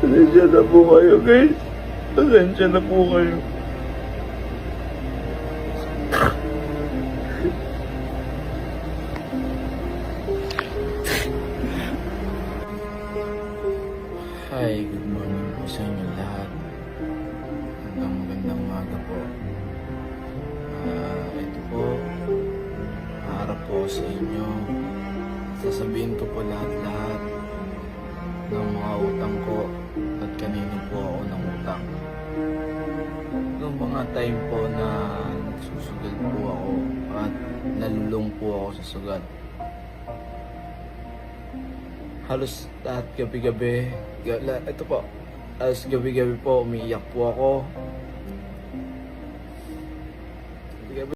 Pasensya na po kayo, guys. Pasensya na po kayo. Hi, good morning po sa inyo lahat. Magandang umaga po. Ito po, harap po sa inyo. Sasabihin ko po lahat-lahat ng mga utang ko at kanino po ako ng utang. Noong mga time po na nagsusugal po ako at nalulong po ako sa sugat. Halos lahat gabi-gabi, ito po, halos gabi-gabi po umiiyak po ako